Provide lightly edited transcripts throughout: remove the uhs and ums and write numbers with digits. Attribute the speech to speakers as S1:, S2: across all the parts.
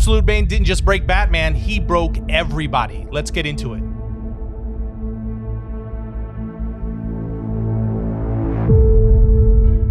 S1: Absolute Bane didn't just break Batman, he broke everybody. Let's get into it.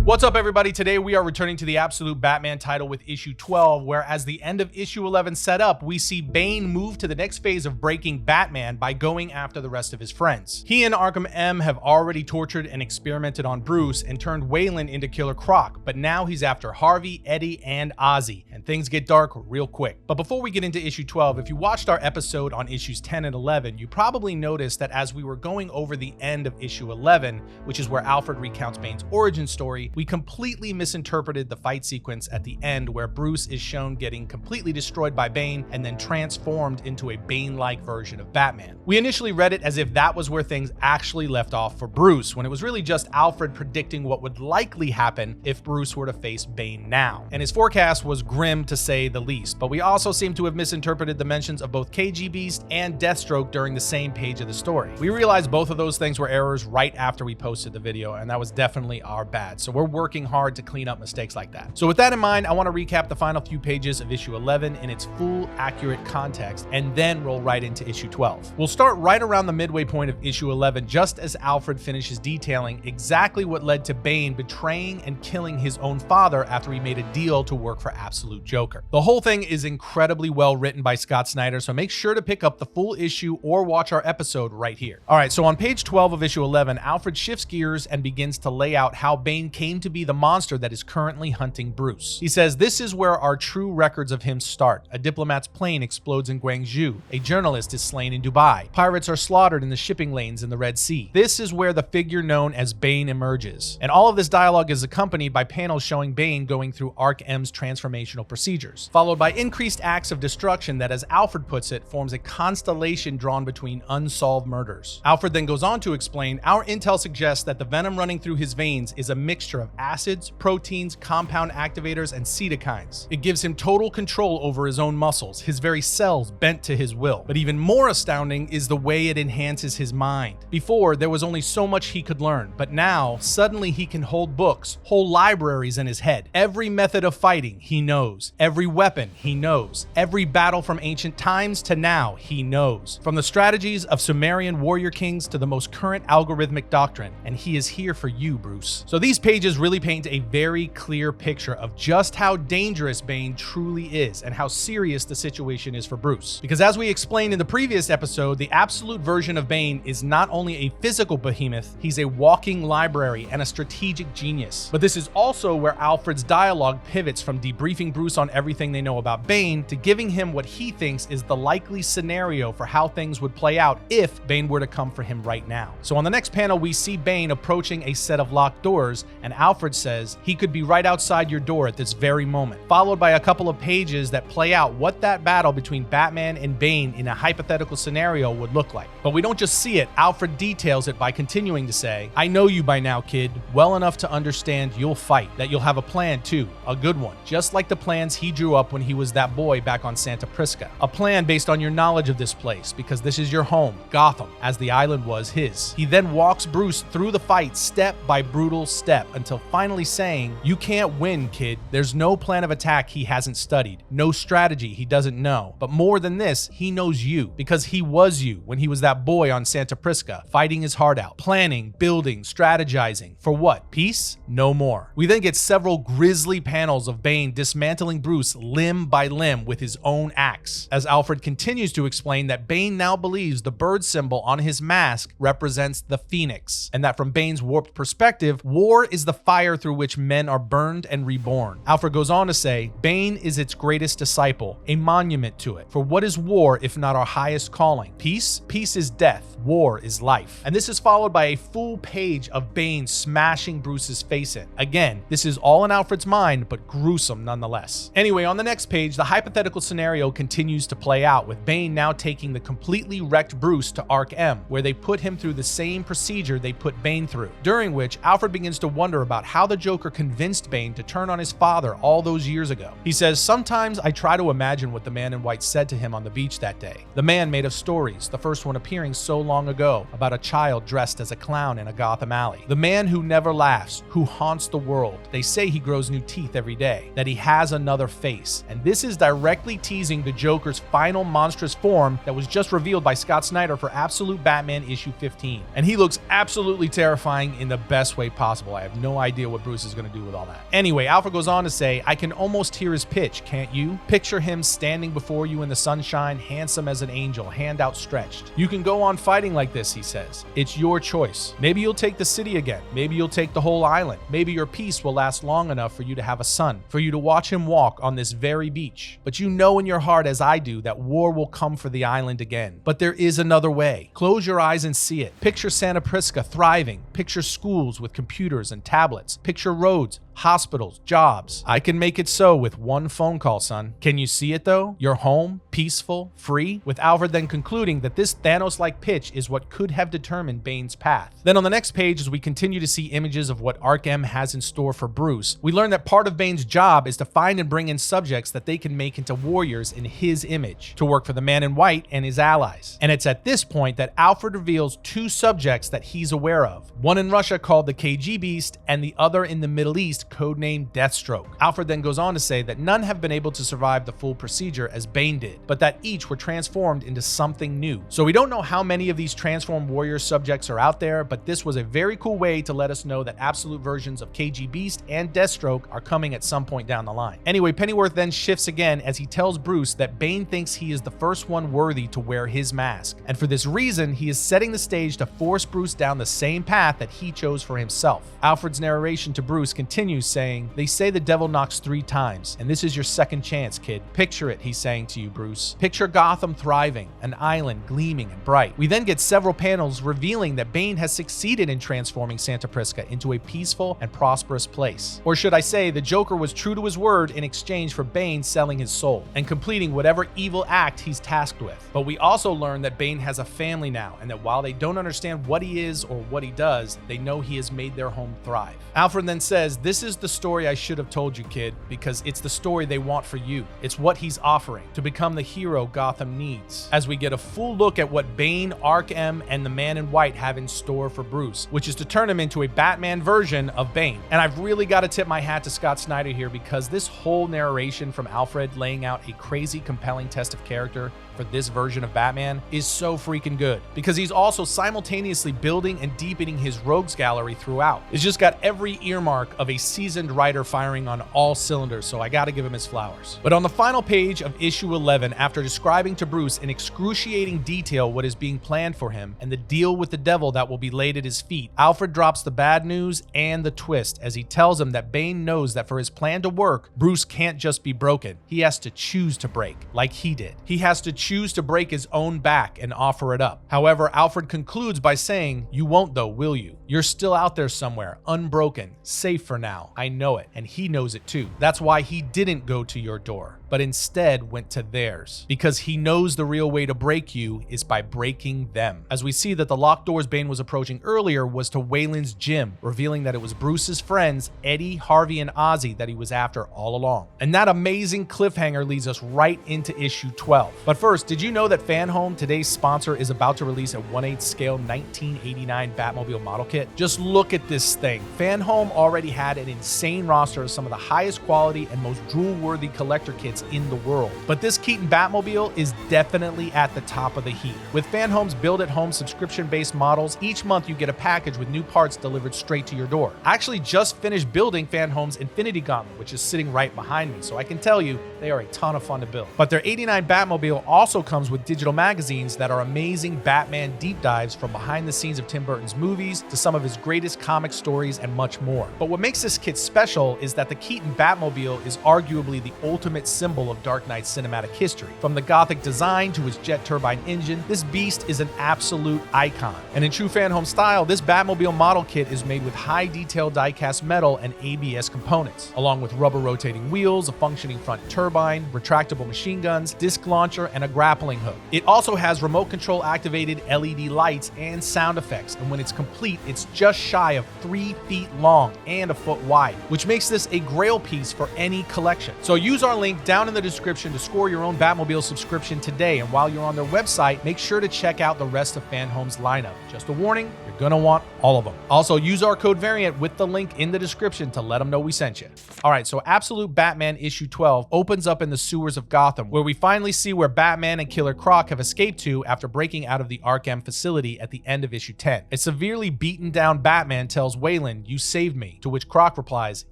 S1: What's up, everybody? Today we are returning to the Absolute Batman title with issue 12, where as the end of issue 11 set up, we see Bane move to the next phase of breaking Batman by going after the rest of his friends. He and Arkham M have already tortured and experimented on Bruce and turned Wayland into Killer Croc, but now he's after Harvey, Eddie, and Ozzy, and things get dark real quick. But before we get into issue 12, if you watched our episode on issues 10 and 11, you probably noticed that as we were going over the end of issue 11, which is where Alfred recounts Bane's origin story, we completely misinterpreted the fight sequence at the end where Bruce is shown getting completely destroyed by Bane and then transformed into a Bane-like version of Batman. We initially read it as if that was where things actually left off for Bruce, when it was really just Alfred predicting what would likely happen if Bruce were to face Bane now. And his forecast was grim to say the least, but we also seem to have misinterpreted the mentions of both KG Beast and Deathstroke during the same page of the story. We realized both of those things were errors right after we posted the video, and that was definitely our bad. So we're working hard to clean up mistakes like that. So with that in mind, I want to recap the final few pages of issue 11 in its full, accurate context, and then roll right into issue 12. We'll start right around the midway point of issue 11, just as Alfred finishes detailing exactly what led to Bane betraying and killing his own father after he made a deal to work for Absolute Joker. The whole thing is incredibly well written by Scott Snyder, so make sure to pick up the full issue or watch our episode right here. All right, so on page 12 of issue 11, Alfred shifts gears and begins to lay out how Bane came to be the monster that is currently hunting Bruce. He says, "This is where our true records of him start. A diplomat's plane explodes in Guangzhou. A journalist is slain in Dubai. Pirates are slaughtered in the shipping lanes in the Red Sea. This is where the figure known as Bane emerges." And all of this dialogue is accompanied by panels showing Bane going through Ark M's transformational procedures, followed by increased acts of destruction that, as Alfred puts it, forms a constellation drawn between unsolved murders. Alfred then goes on to explain, "Our intel suggests that the venom running through his veins is a mixture of acids, proteins, compound activators, and cytokines. It gives him total control over his own muscles, his very cells bent to his will. But even more astounding is the way it enhances his mind. Before, there was only so much he could learn, but now, suddenly he can hold books, whole libraries in his head. Every method of fighting, he knows. Every weapon, he knows. Every battle from ancient times to now, he knows. From the strategies of Sumerian warrior kings to the most current algorithmic doctrine, and he is here for you, Bruce." So these pages really paint a very clear picture of just how dangerous Bane truly is and how serious the situation is for Bruce. Because as we explained in the previous episode, the absolute version of Bane is not only a physical behemoth, he's a walking library and a strategic genius. But this is also where Alfred's dialogue pivots from debriefing Bruce on everything they know about Bane to giving him what he thinks is the likely scenario for how things would play out if Bane were to come for him right now. So on the next panel, we see Bane approaching a set of locked doors, and Alfred says, "He could be right outside your door at this very moment," followed by a couple of pages that play out what that battle between Batman and Bane in a hypothetical scenario would look like. But we don't just see it, Alfred details it by continuing to say, "I know you by now, kid, well enough to understand you'll fight, that you'll have a plan too, a good one, just like the plans he drew up when he was that boy back on Santa Prisca. A plan based on your knowledge of this place, because this is your home, Gotham, as the island was his." He then walks Bruce through the fight step by brutal step until finally saying, "You can't win, kid. There's no plan of attack he hasn't studied, no strategy he doesn't know. But more than this, he knows you, because he was you when he was that boy on Santa Prisca, fighting his heart out, planning, building, strategizing. For what? Peace? No more." We then get several grisly panels of Bane dismantling Bruce limb by limb with his own axe, as Alfred continues to explain that Bane now believes the bird symbol on his mask represents the phoenix, and that from Bane's warped perspective, war is the fire through which men are burned and reborn. Alfred goes on to say, "Bane is its greatest disciple, a monument to it. For what is war if not our highest calling? Peace? Peace is death. War is life." And this is followed by a full page of Bane smashing Bruce's face in. Again, this is all in Alfred's mind, but gruesome nonetheless. Anyway, on the next page, the hypothetical scenario continues continues to play out, with Bane now taking the completely wrecked Bruce to Ark M, where they put him through the same procedure they put Bane through, during which Alfred begins to wonder about how the Joker convinced Bane to turn on his father all those years ago. He says, "Sometimes I try to imagine what the man in white said to him on the beach that day. The man made of stories, the first one appearing so long ago, about a child dressed as a clown in a Gotham alley. The man who never laughs, who haunts the world. They say he grows new teeth every day, that he has another face." And this is directly teasing the Joker's final monstrous form that was just revealed by Scott Snyder for Absolute Batman issue 15. And he looks absolutely terrifying in the best way possible. I have no idea what Bruce is going to do with all that. Anyway, Alfred goes on to say, "I can almost hear his pitch, can't you? Picture him standing before you in the sunshine, handsome as an angel, hand outstretched. You can go on fighting like this," he says. "It's your choice. Maybe you'll take the city again. Maybe you'll take the whole island. Maybe your peace will last long enough for you to have a son, for you to watch him walk on this very beach. But you know in your heart, as I do, that war will come for the island again. But there is another way. Close your eyes and see it. Picture Santa Prisca thriving. Picture schools with computers and tablets. Picture roads, hospitals, jobs. I can make it so with one phone call, son. Can you see it though? Your home, peaceful, free?" With Alfred then concluding that this Thanos-like pitch is what could have determined Bane's path. Then on the next page, as we continue to see images of what Ark M has in store for Bruce, we learn that part of Bane's job is to find and bring in subjects that they can make into warriors in his image, to work for the Man in White and his allies. And it's at this point that Alfred reveals two subjects that he's aware of. One in Russia called the KG Beast, and the other in the Middle East codenamed Deathstroke. Alfred then goes on to say that none have been able to survive the full procedure as Bane did, but that each were transformed into something new. So we don't know how many of these transformed warrior subjects are out there, but this was a very cool way to let us know that absolute versions of KG Beast and Deathstroke are coming at some point down the line. Anyway, Pennyworth then shifts again as he tells Bruce that Bane thinks he is the first one worthy to wear his mask, and for this reason, he is setting the stage to force Bruce down the same path that he chose for himself. Alfred's narration to Bruce continues saying, "They say the devil knocks 3 times, and this is your second chance, kid. Picture it," he's saying to you, Bruce. "Picture Gotham thriving, an island gleaming and bright." We then get several panels revealing that Bane has succeeded in transforming Santa Prisca into a peaceful and prosperous place. Or should I say, the Joker was true to his word in exchange for Bane selling his soul and completing whatever evil act he's tasked with. But we also learn that Bane has a family now, and that while they don't understand what he is or what he does, they know he has made their home thrive. Alfred then says, "This is the story I should have told you, kid, because it's the story they want for you. It's what he's offering to become the hero Gotham needs." As we get a full look at what Bane, Ark M, and the Man in White have in store for Bruce, which is to turn him into a Batman version of Bane. And I've really got to tip my hat to Scott Snyder here, because this whole narration from Alfred laying out a crazy compelling test of character for this version of Batman is so freaking good, because he's also simultaneously building and deepening his rogues gallery throughout. It's just got every earmark of a seasoned writer firing on all cylinders, so I gotta give him his flowers. But on the final page of issue 11, after describing to Bruce in excruciating detail what is being planned for him and the deal with the devil that will be laid at his feet, Alfred drops the bad news and the twist as he tells him that Bane knows that for his plan to work, Bruce can't just be broken. He has to choose to break, like he did. He has to choose to break his own back and offer it up. However, Alfred concludes by saying, "You won't though, will you? You're still out there somewhere, unbroken, safe for now. I know it, and he knows it too. That's why he didn't go to your door, but instead went to theirs, because he knows the real way to break you is by breaking them." As we see that the locked doors Bane was approaching earlier was to Wayland's gym, revealing that it was Bruce's friends, Eddie, Harvey, and Ozzy that he was after all along. And that amazing cliffhanger leads us right into issue 12. But first, did you know that Fan Home, today's sponsor, is about to release a 1/8 scale 1989 Batmobile model kit? Just look at this thing. Fan Home already had an insane roster of some of the highest quality and most drool-worthy collector kits in the world. But this Keaton Batmobile is definitely at the top of the heap. With Fan Home's build-at-home subscription-based models, each month you get a package with new parts delivered straight to your door. I actually just finished building Fan Home's Infinity Gauntlet, which is sitting right behind me, so I can tell you they are a ton of fun to build. But their 89 Batmobile also comes with digital magazines that are amazing Batman deep dives from behind the scenes of Tim Burton's movies to some of his greatest comic stories and much more. But what makes this kit special is that the Keaton Batmobile is arguably the ultimate symbol symbol of Dark Knight's cinematic history. From the Gothic design to his jet turbine engine, this beast is an absolute icon. And in true fan home style, this Batmobile model kit is made with high detail die-cast metal and ABS components, along with rubber rotating wheels, a functioning front turbine, retractable machine guns, disc launcher, and a grappling hook. It also has remote control activated LED lights and sound effects, and when it's complete, it's just shy of 3 feet long and a foot wide, which makes this a grail piece for any collection. So use our link down in the description to score your own Batmobile subscription today, and while you're on their website, make sure to check out the rest of Fan Home's lineup. Just a warning, you're gonna want all of them. Also, use our code variant with the link in the description to let them know we sent you. Alright, so Absolute Batman issue 12 opens up in the sewers of Gotham, where we finally see where Batman and Killer Croc have escaped to after breaking out of the Arkham facility at the end of issue 10. A severely beaten down Batman tells Wayland, "You saved me," to which Croc replies,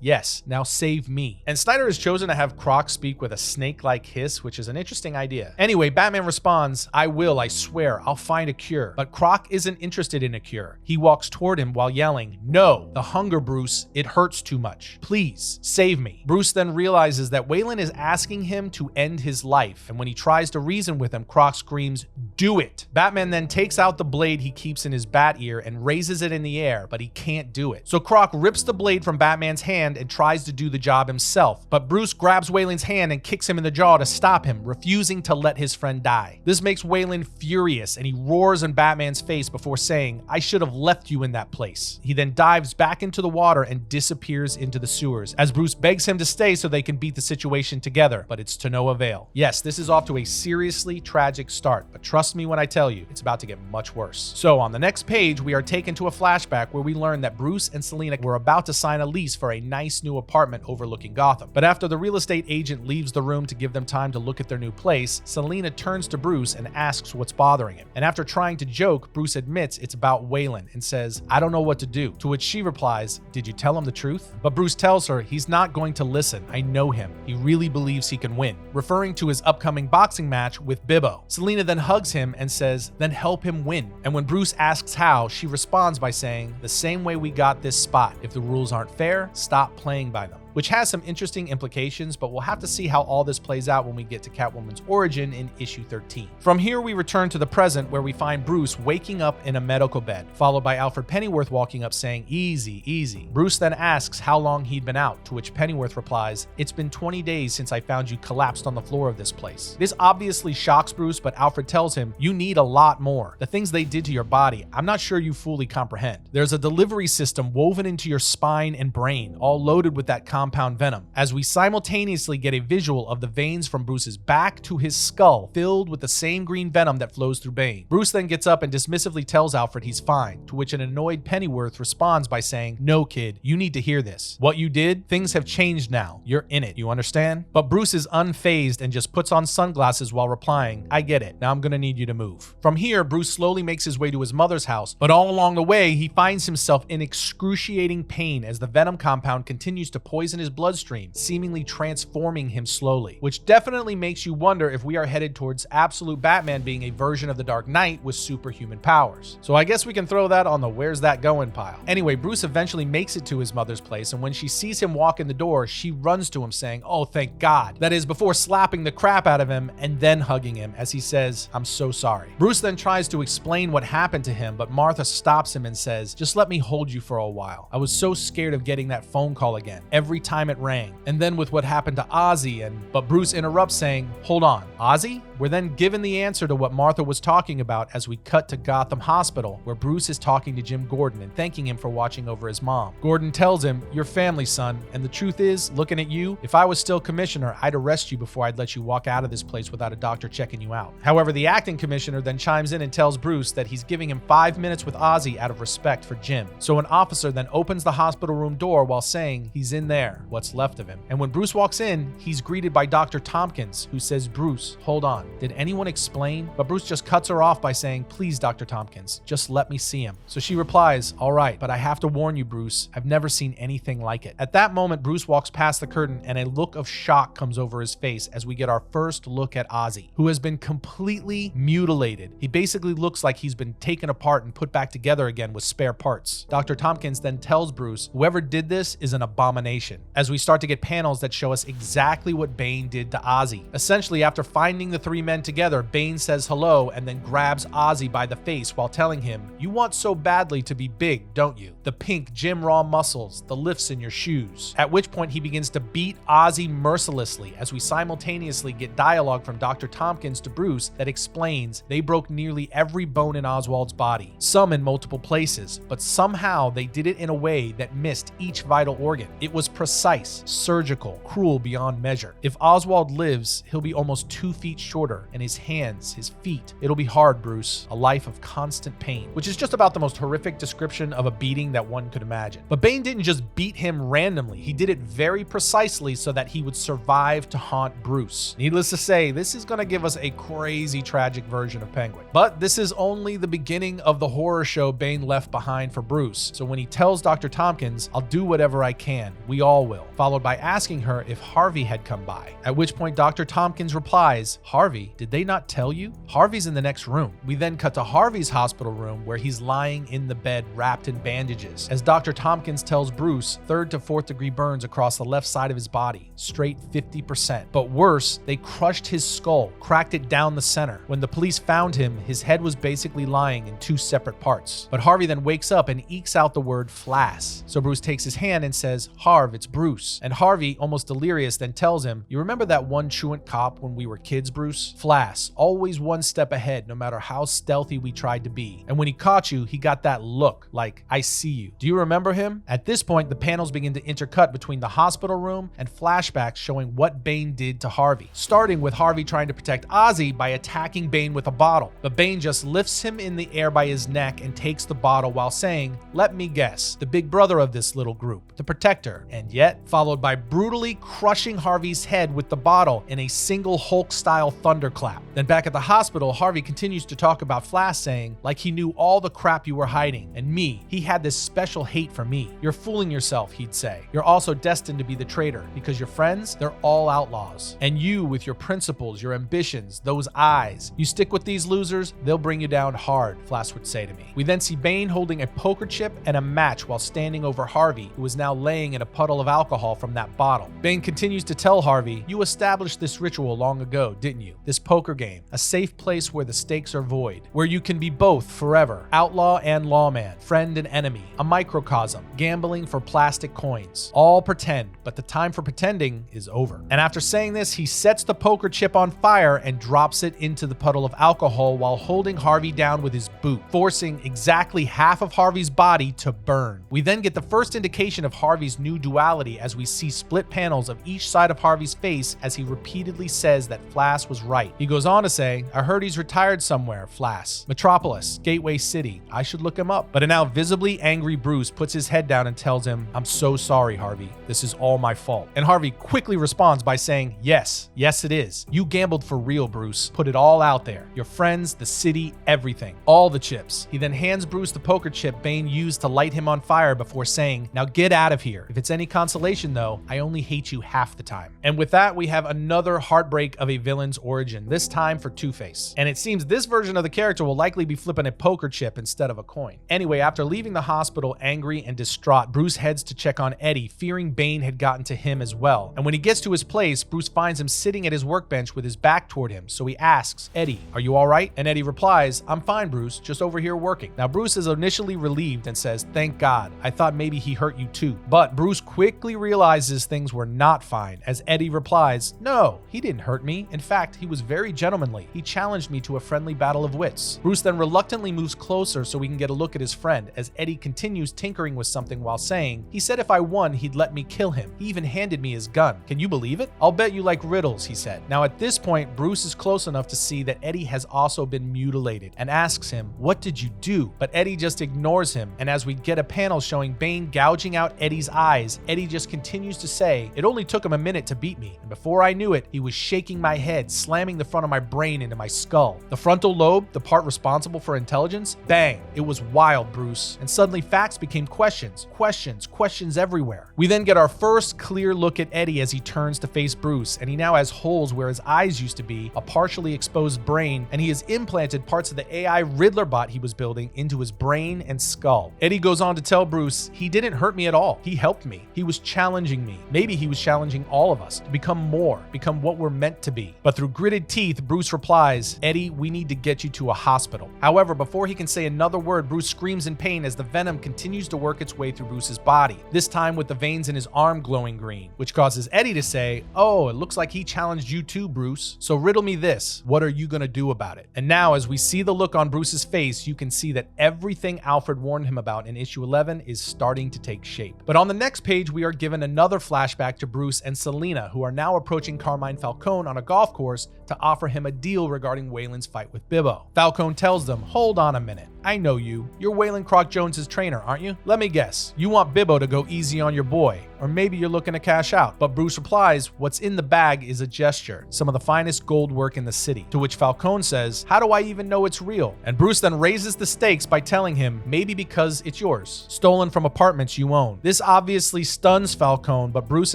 S1: "Yes, now save me." And Snyder has chosen to have Croc speak with a snake-like hiss, which is an interesting idea. Anyway, Batman responds, "I will, I swear, I'll find a cure." But Croc isn't interested in a cure. He walks toward him while yelling, "No, the hunger, Bruce, it hurts too much. Please, save me." Bruce then realizes that Wayland is asking him to end his life, and when he tries to reason with him, Croc screams, "Do it!" Batman then takes out the blade he keeps in his bat ear and raises it in the air, but he can't do it. So Croc rips the blade from Batman's hand and tries to do the job himself, but Bruce grabs Wayland's hand and kicks him in the jaw to stop him, refusing to let his friend die. This makes Wayland furious, and he roars in Batman's face before saying, "I should have left you in that place." He then dives back into the water and disappears into the sewers, as Bruce begs him to stay so they can beat the situation together, but it's to no avail. Yes, this is off to a seriously tragic start, but trust me when I tell you, it's about to get much worse. So on the next page, we are taken to a flashback where we learn that Bruce and Selina were about to sign a lease for a nice new apartment overlooking Gotham. But after the real estate agent leaves the room to give them time to look at their new place, Selina turns to Bruce and asks what's bothering him. And after trying to joke, Bruce admits it's about Wayland and says, "I don't know what to do." To which she replies, "Did you tell him the truth?" But Bruce tells her he's not going to listen. "I know him. He really believes he can win," referring to his upcoming boxing match with Bibbo. Selina then hugs him and says, "Then help him win." And when Bruce asks how, she responds by saying, "The same way we got this spot. If the rules aren't fair, stop playing by them." Which has some interesting implications, but we'll have to see how all this plays out when we get to Catwoman's origin in issue 13. From here, we return to the present, where we find Bruce waking up in a medical bed, followed by Alfred Pennyworth walking up saying, "Easy, easy." Bruce then asks how long he'd been out, to which Pennyworth replies, "It's been 20 days since I found you collapsed on the floor of this place." This obviously shocks Bruce, but Alfred tells him, "You need a lot more. The things they did to your body, I'm not sure you fully comprehend. There's a delivery system woven into your spine and brain, all loaded with that compound venom," as we simultaneously get a visual of the veins from Bruce's back to his skull filled with the same green venom that flows through Bane. Bruce then gets up and dismissively tells Alfred he's fine, to which an annoyed Pennyworth responds by saying, "No, kid, you need to hear this. What you did, things have changed now. You're in it. You understand?" But Bruce is unfazed and just puts on sunglasses while replying, "I get it. Now I'm gonna need you to move." From here, Bruce slowly makes his way to his mother's house, but all along the way, he finds himself in excruciating pain as the venom compound continues to poison his bloodstream, seemingly transforming him slowly, which definitely makes you wonder if we are headed towards Absolute Batman being a version of the Dark Knight with superhuman powers. So I guess we can throw that on the "where's that going" pile. Anyway, Bruce eventually makes it to his mother's place, and when she sees him walk in the door, she runs to him saying, "Oh, thank God." That is, before slapping the crap out of him and then hugging him as he says, "I'm so sorry." Bruce then tries to explain what happened to him, but Martha stops him and says, "Just let me hold you for a while. I was so scared of getting that phone call again. Every time it rang. And then with what happened to Ozzy but Bruce interrupts saying, "Hold on, Ozzy?" We're then given the answer to what Martha was talking about as we cut to Gotham Hospital, where Bruce is talking to Jim Gordon and thanking him for watching over his mom. Gordon tells him, "Your family, son, and the truth is, looking at you, if I was still commissioner, I'd arrest you before I'd let you walk out of this place without a doctor checking you out." However, the acting commissioner then chimes in and tells Bruce that he's giving him 5 minutes with Ozzy out of respect for Jim. So an officer then opens the hospital room door while saying he's in there, what's left of him. And when Bruce walks in, he's greeted by Dr. Tompkins, who says, "Bruce, hold on. Did anyone explain?" But Bruce just cuts her off by saying, "Please, Dr. Tompkins, just let me see him." So she replies, "All right, but I have to warn you, Bruce, I've never seen anything like it." At that moment, Bruce walks past the curtain and a look of shock comes over his face as we get our first look at Ozzy, who has been completely mutilated. He basically looks like he's been taken apart and put back together again with spare parts. Dr. Tompkins then tells Bruce, "Whoever did this is an abomination." as we start to get panels that show us exactly what Bane did to Ozzy. Essentially, after finding the three men together, Bane says hello and then grabs Ozzy by the face while telling him, "You want so badly to be big, don't you? The pink gym raw muscles, the lifts in your shoes." At which point he begins to beat Ozzy mercilessly as we simultaneously get dialogue from Dr. Tompkins to Bruce that explains they broke nearly every bone in Oswald's body, some in multiple places, but somehow they did it in a way that missed each vital organ. It was precise, surgical, cruel beyond measure. If Oswald lives, he'll be almost 2 feet shorter, and his hands, his feet. It'll be hard, Bruce, a life of constant pain, which is just about the most horrific description of a beating that one could imagine. But Bane didn't just beat him randomly. He did it very precisely so that he would survive to haunt Bruce. Needless to say, this is going to give us a crazy tragic version of Penguin. But this is only the beginning of the horror show Bane left behind for Bruce. So when he tells Dr. Tompkins, "I'll do whatever I can, we all will," followed by asking her if Harvey had come by. At which point Dr. Tompkins replies, "Harvey? Did they not tell you? Harvey's in the next room." We then cut to Harvey's hospital room where he's lying in the bed wrapped in bandages, as Dr. Tompkins tells Bruce 3rd to 4th degree burns across the left side of his body, straight 50%. But worse, they crushed his skull, cracked it down the center. When the police found him, his head was basically lying in 2 separate parts. But Harvey then wakes up and ekes out the word "Flass." So Bruce takes his hand and says, "Harv, it's Bruce." And Harvey, almost delirious, then tells him, "You remember that one truant cop when we were kids, Bruce? Flass, always 1 step ahead no matter how stealthy we tried to be. And when he caught you, he got that look, like, I see you. Do you remember him?" At this point, the panels begin to intercut between the hospital room and flashbacks showing what Bane did to Harvey, starting with Harvey trying to protect Ozzy by attacking Bane with a bottle. But Bane just lifts him in the air by his neck and takes the bottle while saying, "Let me guess, the big brother of this little group, the protector." And yet, followed by brutally crushing Harvey's head with the bottle in a single Hulk-style thunderclap. Then back at the hospital, Harvey continues to talk about Flass, saying, "Like he knew all the crap you were hiding, and me, he had this special hate for me. You're fooling yourself," he'd say. "You're also destined to be the traitor, because your friends, they're all outlaws. And you, with your principles, your ambitions, those eyes, you stick with these losers, they'll bring you down hard," Flass would say to me. We then see Bane holding a poker chip and a match while standing over Harvey, who is now laying in a puddle of alcohol from that bottle. Bane continues to tell Harvey, "You established this ritual long ago, didn't you? This poker game, a safe place where the stakes are void, where you can be both forever, outlaw and lawman, friend and enemy, a microcosm, gambling for plastic coins. All pretend, but the time for pretending is over." And after saying this, he sets the poker chip on fire and drops it into the puddle of alcohol while holding Harvey down with his boot, forcing exactly half of Harvey's body to burn. We then get the first indication of Harvey's new duality as we see split panels of each side of Harvey's face as he repeatedly says that Flass was right. He goes on to say, "I heard he's retired somewhere, Flass. Metropolis, Gateway City. I should look him up." But a now visibly angry Bruce puts his head down and tells him, "I'm so sorry, Harvey. This is all my fault." And Harvey quickly responds by saying, yes it is. "You gambled for real, Bruce. Put it all out there. Your friends, the city, everything. All the chips." He then hands Bruce the poker chip Bane used to light him on fire before saying, "Now get out of here. If it's any consolation though, I only hate you half the time." And with that, we have another heartbreak of a villain's origin, this time for Two-Face. And it seems this version of the character will likely be flipping a poker chip instead of a coin. Anyway, after leaving the hospital angry and distraught, Bruce heads to check on Eddie, fearing Bane had gotten to him as well. And when he gets to his place, Bruce finds him sitting at his workbench with his back toward him, so he asks, "Eddie, are you all right?" And Eddie replies, "I'm fine, Bruce, just over here working." Now Bruce is initially relieved and says, "Thank God, I thought maybe he hurt you too." But Bruce quickly realizes things were not fine, as Eddie replies, "No, he didn't hurt me. In fact, he was very gentlemanly. He challenged me to a friendly battle of wits." Bruce then reluctantly moves closer so we can get a look at his friend, as Eddie continues tinkering with something while saying, "He said if I won, he'd let me kill him. He even handed me his gun. Can you believe it? I'll bet you like riddles," he said. Now at this point, Bruce is close enough to see that Eddie has also been mutilated and asks him, "What did you do?" But Eddie just ignores him, and as we get a panel showing Bane gouging out Eddie's eyes, Eddie just continues to say, "It only took him a minute to beat me, and before I knew it, he was shaking my head, slamming the front of my brain into my skull. The frontal lobe, the part responsible for intelligence, bang, it was wild, Bruce." And suddenly facts became questions, questions everywhere. We then get our first clear look at Eddie as he turns to face Bruce, and he now has holes where his eyes used to be, a partially exposed brain, and he has implanted parts of the AI Riddler bot he was building into his brain and skull. Eddie goes on to tell Bruce, "He didn't hurt me at all. He helped me. He was was challenging me. Maybe he was challenging all of us to become more, become what we're meant to be. But through gritted teeth, Bruce replies, Eddie, we need to get you to a hospital. However, before he can say another word, Bruce screams in pain as the venom continues to work its way through Bruce's body, this time with the veins in his arm glowing green, which causes Eddie to say, oh, it looks like he challenged you too, Bruce. So riddle me this, what are you gonna do about it? And now, as we see the look on Bruce's face, you can see that everything Alfred warned him about in issue 11 is starting to take shape. But on the next page, we are given another flashback to Bruce and Selina, who are now approaching Carmine Falcone on a golf course to offer him a deal regarding Waylon's fight with Bibbo. Falcone tells them, hold on a minute. I know you. You're Waylon Croc Jones's trainer, aren't you? Let me guess. You want Bibbo to go easy on your boy. Or maybe you're looking to cash out. But Bruce replies, what's in the bag is a gesture. Some of the finest gold work in the city. To which Falcone says, how do I even know it's real? And Bruce then raises the stakes by telling him, maybe because it's yours. Stolen from apartments you own. This obviously stuns Falcone, but Bruce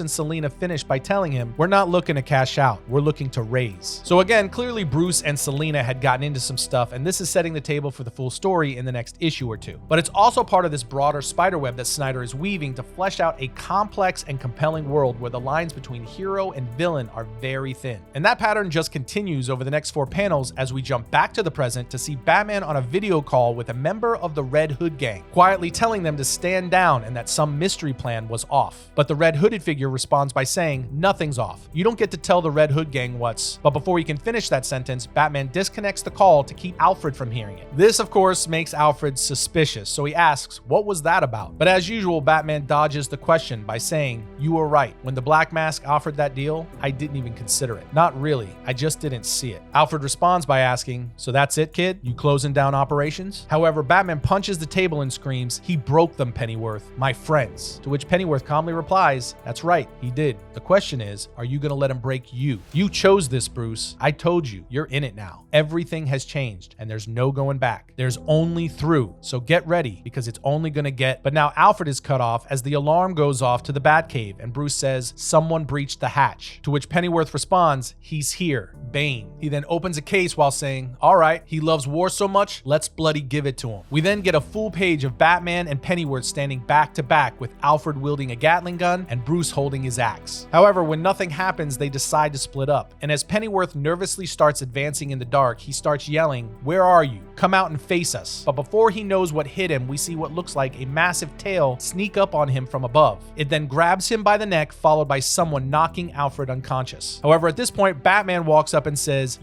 S1: and Selina finish by telling him, we're not looking to cash out. We're looking to raise. So again, clearly Bruce and Selina had gotten into some stuff, and this is setting the table for the full story in the next issue or two. But it's also part of this broader spiderweb that Snyder is weaving to flesh out a complex and compelling world where the lines between hero and villain are very thin. And that pattern just continues over the next 4 panels as we jump back to the present to see Batman on a video call with a member of the Red Hood gang, quietly telling them to stand down and that some mystery plan was off. But the red hooded figure responds by saying, nothing's off. You don't get to tell the Red Hood gang what's... But before he can finish that sentence, Batman disconnects the call to keep Alfred from hearing it. This, of course, makes Alfred suspicious, so he asks, what was that about? But as usual, Batman dodges the question by saying, you were right. When the Black Mask offered that deal, I didn't even consider it. Not really. I just didn't see it. Alfred responds by asking, so that's it, kid? You closing down operations? However, Batman punches the table and screams, he broke them, Pennyworth, my friends. To which Pennyworth calmly replies, that's right, he did. The question is, are you gonna let him break you? You chose this, Bruce. I told you, you're in it now. Everything has changed, and there's no going back. There's only through. So get ready, because it's only gonna get... But now Alfred is cut off as the alarm goes off to the Batcave, and Bruce says, someone breached the hatch. To which Pennyworth responds, he's here, Bane. He then opens a case while saying, all right, he loves war so much, let's bloody give it to him. We then get a full page of Batman and Pennyworth standing back to back with Alfred wielding a Gatling gun and Bruce holding his axe. However, when nothing happens, they decide to split up. And as Pennyworth nervously starts advancing in the dark, he starts yelling, where are you? Come out and face us. But before he knows what hit him, we see what looks like a massive tail sneak up on him from above. It then grabs him by the neck, followed by someone knocking Alfred unconscious. However, at this point, Batman walks up and says,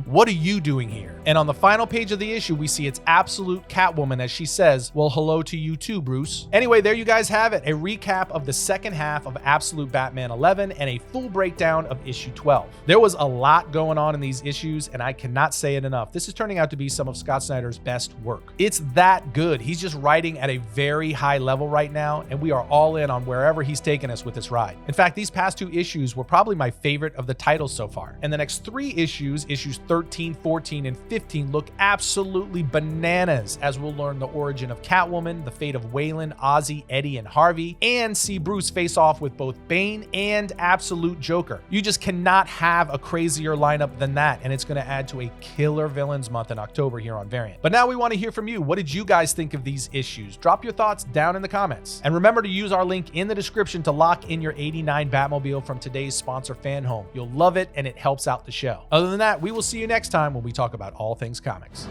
S1: what are you doing here? And on the final page of the issue, we see it's Absolute Catwoman as she says, well, hello to you too, Bruce. Anyway, there you guys have it, a recap of the second half of Absolute Batman 11 and a full breakdown of issue 12. There was a lot going on in these issues, and I cannot say it enough. This is turning out to be some of Scott Snyder's best work. It's that good. He's just writing at a very high level right now, and we are all in on wherever he's taken us with this ride. In fact, these past 2 issues were probably my favorite of the titles so far. And the next 3 issues, issues 13, 14, and 15, look absolutely bananas as we'll learn the origin of Catwoman, the fate of Waylon, Ozzy, Eddie, and Harvey, and see Bruce face off with both Bane and Absolute Joker. You just cannot have a crazier lineup than that, and it's going to add to a killer villains month in October here on Variant. But now we want to hear from you. What did you guys think of these issues? Drop your thoughts down in the comments. And remember to use our link in the description to lock in your 89 Batmobile from today's sponsor, Fan Home. You'll love it, and it helps out the show. Other than that, we will see you next time when we talk about all things comics.